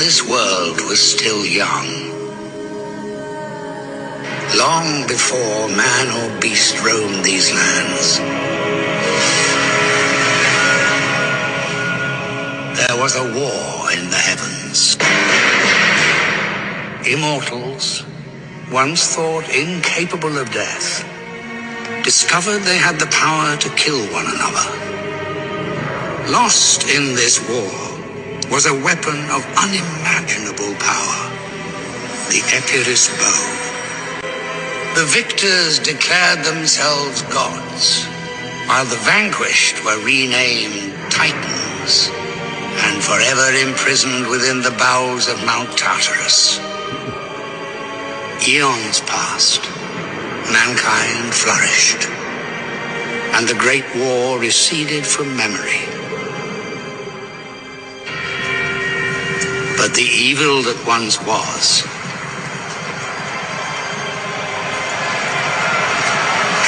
this world was still young, long before man or beast roamed these lands, there was a war in the heavens. Immortals, once thought incapable of death, discovered they had the power to kill one another. Lost in this war was a weapon of unimaginable power, the Epirus bow. The victors declared themselves gods, while the vanquished were renamed Titans and forever imprisoned within the bowels of Mount Tartarus. Eons passed, mankind flourished, and the Great War receded from memory. But the evil that once was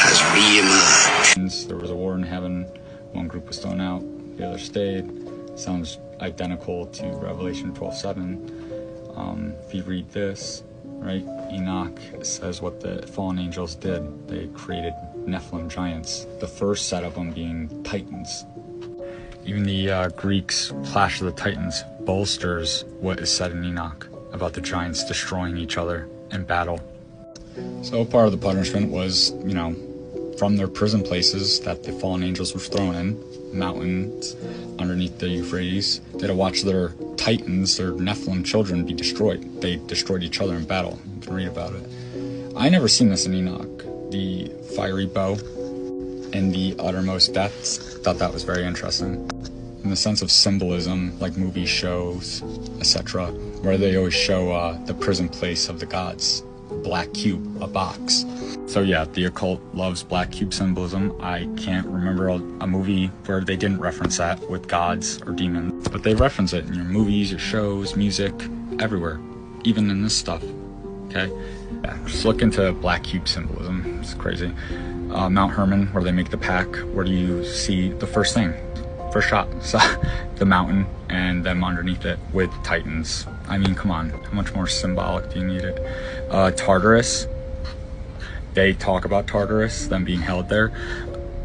has re-emerged. There was a war in heaven, one group was thrown out, the other stayed. Sounds identical to Revelation 12:7. If you read this, right, Enoch says what the fallen angels did. They created Nephilim giants, the first set of them being Titans. Even the Greeks' Clash of the Titans bolsters what is said in Enoch about the giants destroying each other in battle. So part of the punishment was, from their prison places that the fallen angels were thrown in, mountains underneath the Euphrates, they had to watch their Titans, their Nephilim children, be destroyed. They destroyed each other in battle. You can read about it. I never seen this in Enoch. The fiery bow in the uttermost depths. Thought that was very interesting. In the sense of symbolism, like movie shows, etc., where they always show the prison place of the gods. Black cube, a box. So yeah, the occult loves black cube symbolism. I can't remember a movie where they didn't reference that with gods or demons, but they reference it in your movies, your shows, music, everywhere, even in this stuff. Okay, yeah, just look into black cube symbolism. It's crazy. Mount Hermon, where they make the pack, where do you see the first thing? First shot, so the mountain and them underneath it with Titans. I mean, come on, how much more symbolic do you need it? Tartarus, they talk about Tartarus, them being held there.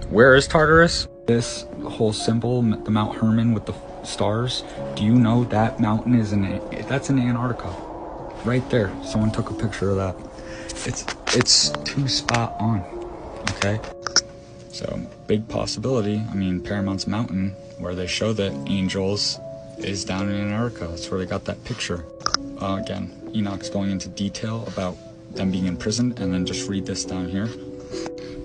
Where is Tartarus? This whole symbol, the Mount Hermon with the stars, do you know that mountain is that's in Antarctica? Right there, someone took a picture of that. It's too spot on, okay? So, big possibility. I mean, Paramount's Mountain, where they show the angels, is down in Antarctica. That's where they got that picture. Again, Enoch's going into detail about them being imprisoned, and then just read this down here.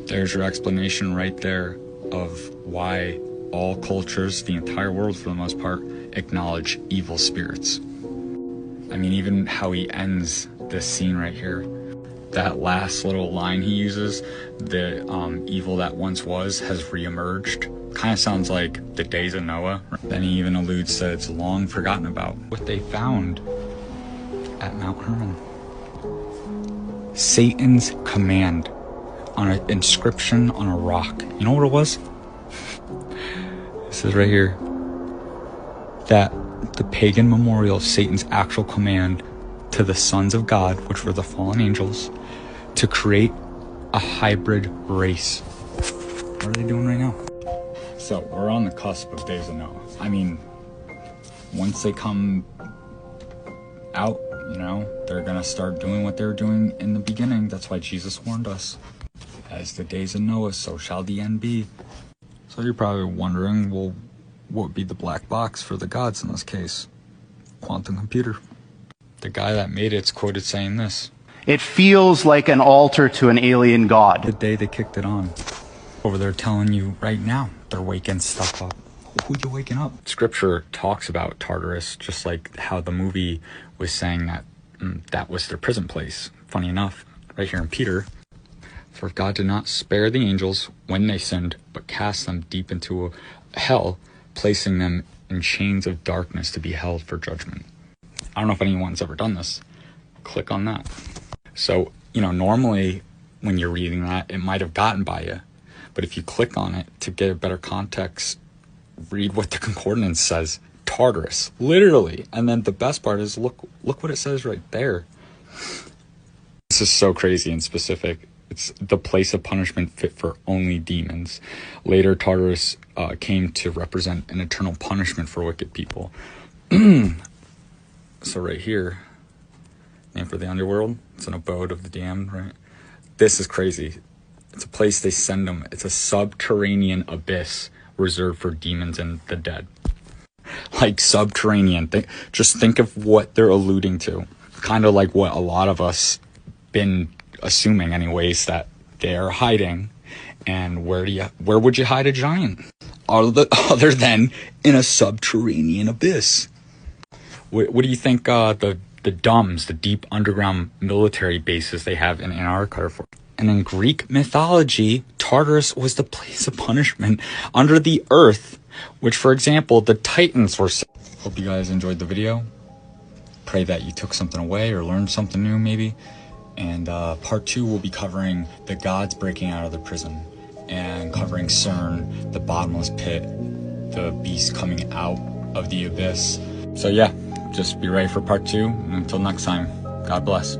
There's your explanation right there of why all cultures, the entire world for the most part, acknowledge evil spirits. I mean, even how he ends this scene right here. That last little line he uses, the evil that once was has reemerged. Kind of sounds like the days of Noah. Then he even alludes to it's long forgotten about. What they found at Mount Hermon. Satan's command on an inscription on a rock. You know what it was? It says right here that the pagan memorial of Satan's actual command to the sons of God, which were the fallen angels, to create a hybrid race. What are they doing right now? So we're on the cusp of days of Noah. I mean, once they come out, they're gonna start doing what they were doing in the beginning. That's why Jesus warned us. As the days of Noah, so shall the end be. So you're probably wondering, well, what would be the black box for the gods in this case? Quantum computer. The guy that made it's quoted saying this. It feels like an altar to an alien god. The day they kicked it on. Over there telling you right now, they're waking stuff up. Who you waking up? Scripture talks about Tartarus, just like how the movie was saying that that was their prison place. Funny enough, right here in Peter, for God did not spare the angels when they sinned, but cast them deep into hell, placing them in chains of darkness to be held for judgment. I don't know if anyone's ever done this. Click on that. So, normally when you're reading that, it might have gotten by you. But if you click on it to get a better context, read what the concordance says. Tartarus, literally. And then the best part is look what it says right there. This is so crazy and specific. It's the place of punishment fit for only demons. Later, Tartarus came to represent an eternal punishment for wicked people. So right here, name for the underworld. It's an abode of the damned, right? This is crazy. It's a place they send them. It's a subterranean abyss reserved for demons and the dead. Like subterranean. Just think of what they're alluding to. Kind of like what a lot of us been assuming anyways, that they're hiding. And where would you hide a giant other than in a subterranean abyss? What do you think the DUMBs, the deep underground military bases they have in Antarctica are for? And in Greek mythology, Tartarus was the place of punishment under the earth, which, for example, the Titans were. Hope you guys enjoyed the video. Pray that you took something away or learned something new, maybe. And part 2 will be covering the gods breaking out of the prison and covering CERN, the bottomless pit, the beast coming out of the abyss. So yeah, just be ready for part 2. And until next time, God bless.